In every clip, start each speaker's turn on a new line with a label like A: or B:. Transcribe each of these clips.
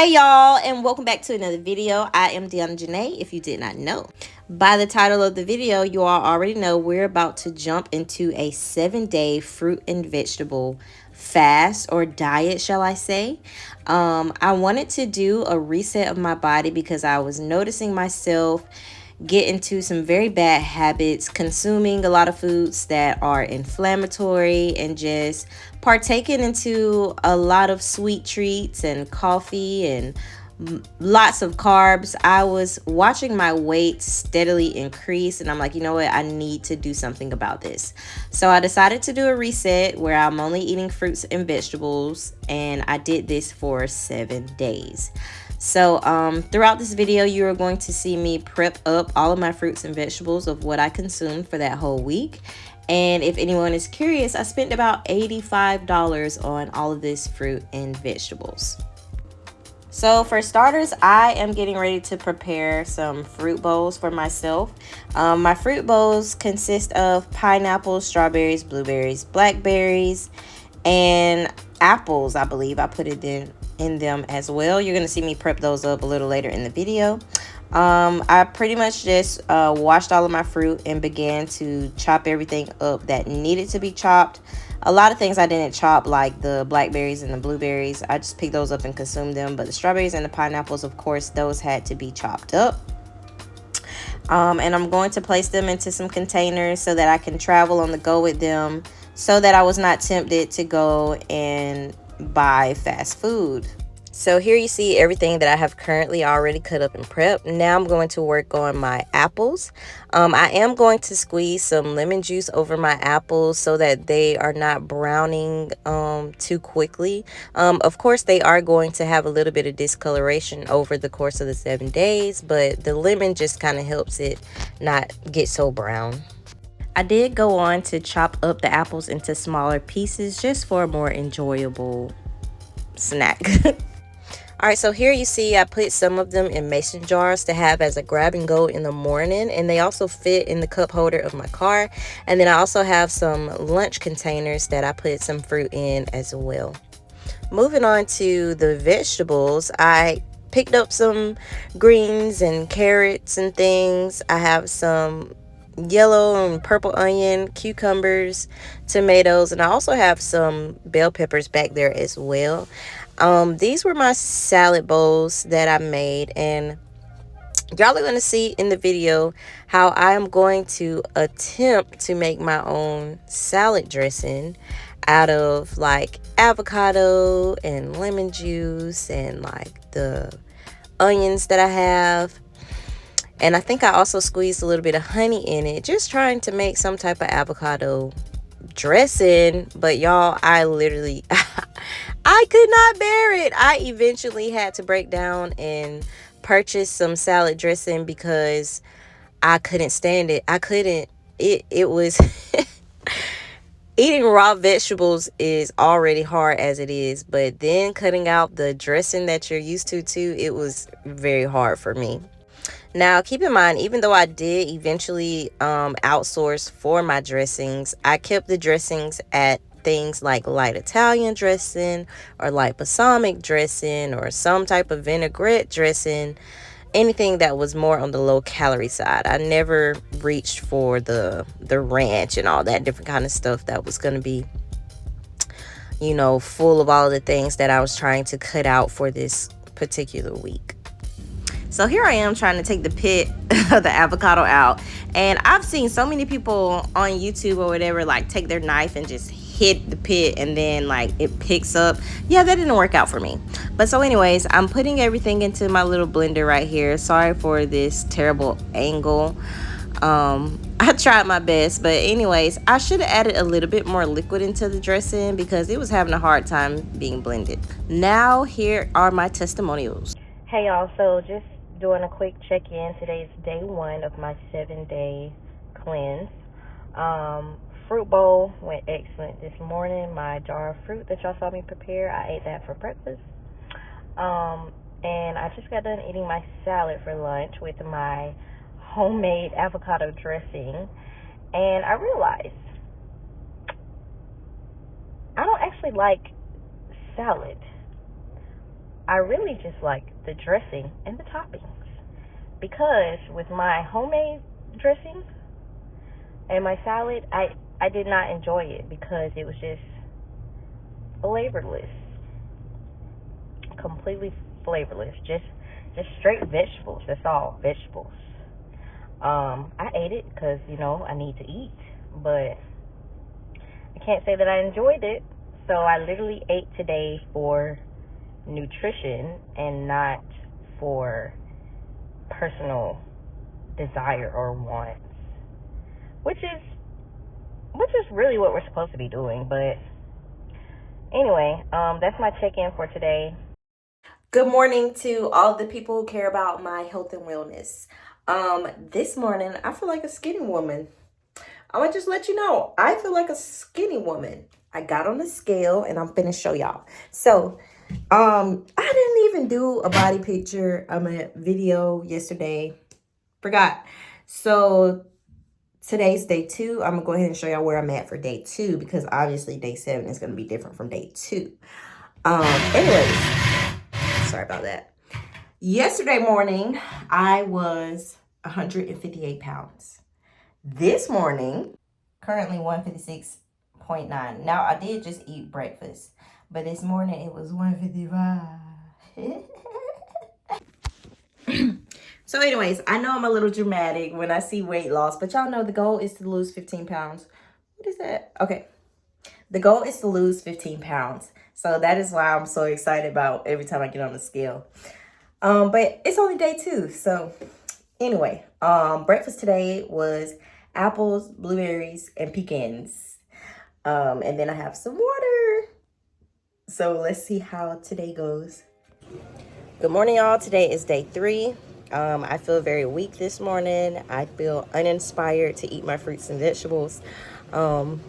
A: Hey y'all, and welcome back to another video. I am Deaunna Jonae, if you did not know. By the title of the video, you all already know we're about to jump into a 7-day fruit and vegetable fast or diet, shall I say. I wanted to do a reset of my body because I was noticing myself get into some very bad habits, consuming a lot of foods that are inflammatory and just partaking into a lot of sweet treats and coffee and lots of carbs. I was watching my weight steadily increase, and I'm like, you know what, I need to do something about this. So I decided to do a reset where I'm only eating fruits and vegetables, and I did this for 7 days. So throughout this video, you are going to see me prep up all of my fruits and vegetables of what I consumed for that whole week. And if anyone is curious, I spent about $85 on all of this fruit and vegetables. So for starters, I am getting ready to prepare some fruit bowls for myself. My fruit bowls consist of pineapples, strawberries, blueberries, blackberries, and apples. I believe I put it in them as well. You're going to see me prep those up a little later in the video. I pretty much just washed all of my fruit and began to chop everything up that needed to be chopped. A lot of things I didn't chop, like the blackberries and the blueberries. I just picked those up and consumed them. But the strawberries and the pineapples, of course, those had to be chopped up. And I'm going to place them into some containers so that I can travel on the go with them, so that I was not tempted to go and buy fast food. So here you see everything that I have currently already cut up and prepped. Now I'm going to work on my apples. I am going to squeeze some lemon juice over my apples so that they are not browning too quickly. Of course, they are going to have a little bit of discoloration over the course of the 7 days, but the lemon just kind of helps it not get so brown. I did go on to chop up the apples into smaller pieces just for a more enjoyable snack. All right, so here you see I put some of them in mason jars to have as a grab and go in the morning, and they also fit in the cup holder of my car. And then I also have some lunch containers that I put some fruit in as well. Moving on to the vegetables, I picked up some greens and carrots and things. I have some yellow and purple onion, cucumbers, tomatoes, and I also have some bell peppers back there as well. These were my salad bowls that I made, and y'all are going to see in the video how I am going to attempt to make my own salad dressing out of like avocado and lemon juice and like the onions that I have. And I think I also squeezed a little bit of honey in it, just trying to make some type of avocado dressing. But y'all, I literally I could not bear it. I eventually had to break down and purchase some salad dressing because I couldn't stand it. It was eating raw vegetables is already hard as it is, but then cutting out the dressing that you're used to too, it was very hard for me. Now, keep in mind, even though I did eventually outsource for my dressings, I kept the dressings at things like light Italian dressing or light balsamic dressing or some type of vinaigrette dressing, anything that was more on the low calorie side. I never reached for the ranch and all that different kind of stuff that was going to be, you know, full of all of the things that I was trying to cut out for this particular week. So here I am trying to take the pit of the avocado out, and I've seen so many people on YouTube or whatever like take their knife and just hit the pit and then like it picks up. Yeah, that didn't work out for me. But so anyways, I'm putting everything into my little blender right here. Sorry for this terrible angle. I tried my best, but anyways, I should have added a little bit more liquid into the dressing because it was having a hard time being blended. Now here are my testimonials. Hey y'all, so just doing a quick check-in. Today's day 1 of my 7-day cleanse. Fruit bowl went excellent this morning. My jar of fruit that y'all saw me prepare, I ate that for breakfast. And I just got done eating my salad for lunch with my homemade avocado dressing. And I realized I don't actually like salad. I really just like the dressing and the toppings. Because with my homemade dressing and my salad, I did not enjoy it because it was just flavorless. Completely flavorless. Just straight vegetables. That's all. Vegetables. I ate it because, I need to eat. But I can't say that I enjoyed it. So I literally ate today for nutrition and not for personal desire or wants, which is really what we're supposed to be doing. But anyway, that's my check-in for today. Good morning to all the people who care about my health and wellness. This morning I feel like a skinny woman. I'm gonna just let you know, I feel like a skinny woman. I got on the scale and I'm finna show y'all. So I didn't even do a body picture video yesterday. Forgot. So today's day 2. I'm gonna go ahead and show y'all where I'm at for day 2, because obviously day 7 is gonna be different from day 2. Anyways, sorry about that. Yesterday morning, I was 158 pounds. This morning, currently 156.9. Now, I did just eat breakfast, but this morning it was 155. So anyways, I know I'm a little dramatic when I see weight loss, but y'all know the goal is to lose 15 pounds. What is that? Okay. The goal is to lose 15 pounds. So that is why I'm so excited about every time I get on the scale. But it's only day 2. So anyway, breakfast today was apples, blueberries, and pecans. And then I have some water. So let's see how today goes. Good morning, y'all. Today is day 3. I feel very weak this morning. I feel uninspired to eat my fruits and vegetables. And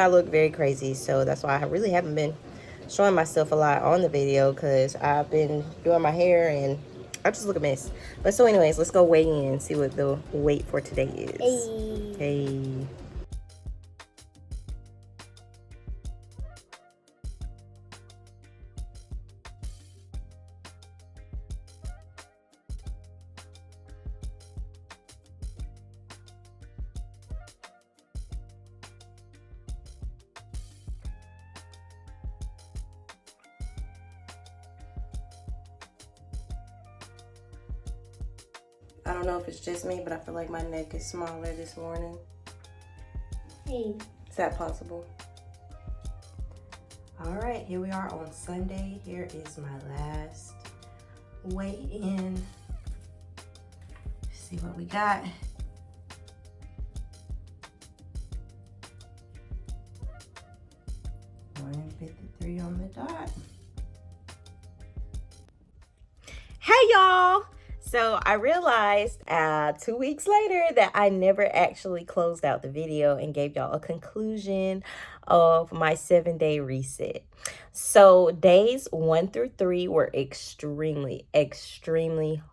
A: I look very crazy. So that's why I really haven't been showing myself a lot on the video, because I've been doing my hair and I just look a mess. But so anyways, let's go weigh in and see what the weight for today is. Hey. I don't know if it's just me, but I feel like my neck is smaller this morning.
B: Hey.
A: Is that possible? All right, here we are on Sunday. Here is my last weigh-in. See what we got. $153 on the dot. Hey, y'all. So I realized 2 weeks later that I never actually closed out the video and gave y'all a conclusion of my 7-day reset. So days 1 through 3 were extremely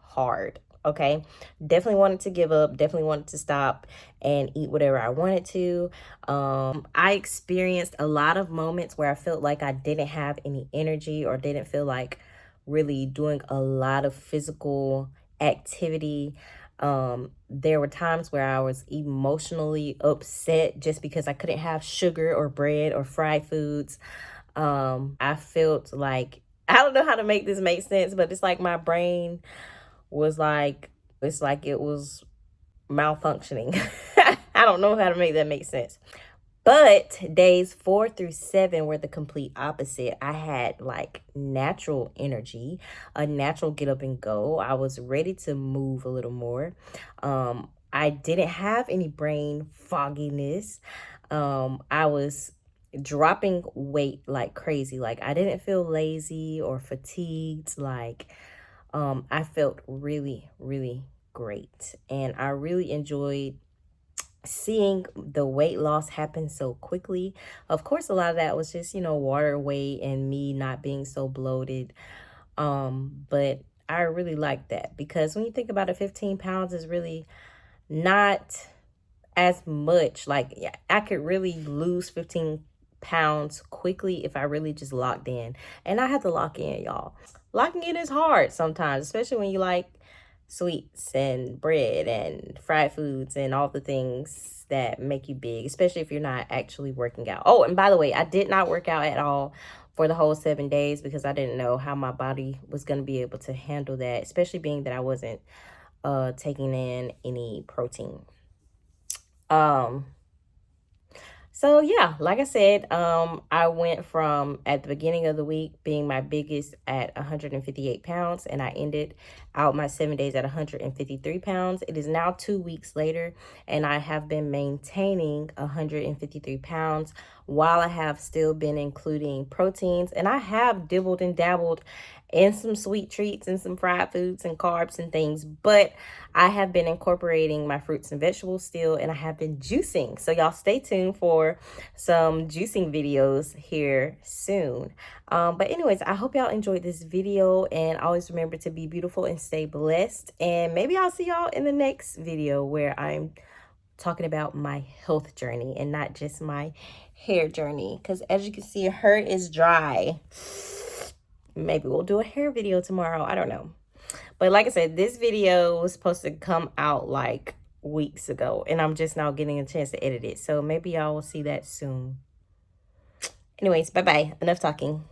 A: hard. Okay, definitely wanted to give up, definitely wanted to stop and eat whatever I wanted to. I experienced a lot of moments where I felt like I didn't have any energy or didn't feel like really doing a lot of physical activity. There were times where I was emotionally upset just because I couldn't have sugar or bread or fried foods. I felt like, I don't know how to make this make sense, but it's like my brain was like, it's like it was malfunctioning. I don't know how to make that make sense. But days 4 through 7 were the complete opposite. I had like natural energy, a natural get up and go. I was ready to move a little more. I didn't have any brain fogginess. I was dropping weight like crazy. Like I didn't feel lazy or fatigued. Like I felt really great. And I really enjoyed seeing the weight loss happen so quickly. Of course, a lot of that was just, water weight and me not being so bloated. But I really like that, because when you think about it, 15 pounds is really not as much. Like, yeah, I could really lose 15 pounds quickly if I really just locked in. And I had to lock in, y'all. Locking in is hard sometimes, especially when you like sweets and bread and fried foods and all the things that make you big, especially if you're not actually working out. Oh, and by the way, I did not work out at all for the whole 7 days because I didn't know how my body was going to be able to handle that, especially being that I wasn't taking in any protein. So yeah, like I said, I went from at the beginning of the week being my biggest at 158 pounds, and I ended out my 7 days at 153 pounds. It is now 2 weeks later, and I have been maintaining 153 pounds while I have still been including proteins, and I have dibbled and dabbled in some sweet treats and some fried foods and carbs and things, but I have been incorporating my fruits and vegetables still, and I have been juicing. So y'all stay tuned for some juicing videos here soon. But anyways, I hope y'all enjoyed this video, and always remember to be beautiful and stay blessed. And maybe I'll see y'all in the next video where I'm talking about my health journey and not just my hair journey. Because as you can see, her hair is dry. Maybe we'll do a hair video tomorrow. I don't know. But like I said, this video was supposed to come out like weeks ago, and I'm just now getting a chance to edit it. So maybe y'all will see that soon. Anyways, bye-bye. Enough talking.